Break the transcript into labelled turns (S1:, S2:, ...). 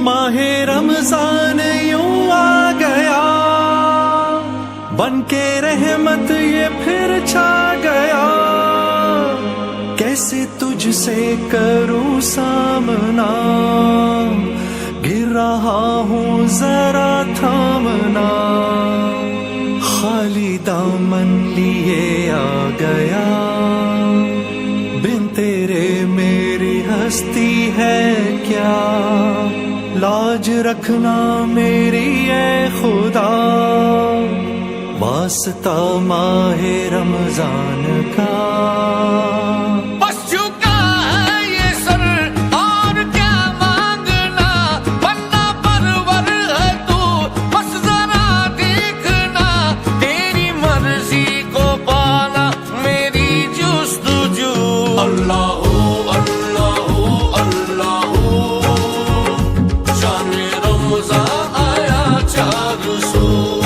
S1: ماہ رمضان یوں آ گیا، بن کے رحمت یہ پھر چھا گیا، کیسے تجھ سے کروں سامنا، گر رہا ہوں ذرا تھامنا، خالی دامن لیے آ گیا، بن تیرے میری ہستی ہے کیا، لاج رکھنا میری اے خدا، واسطہ ماہ رمضان کا۔
S2: بس چکا ہے یہ سر اور کیا مانگنا، بندہ پرور ہے تو بس ذرا دیکھنا، تیری مرضی کو پانا میری جستجو۔ اللہ اللہ اللہ، شان رمضان آیا 400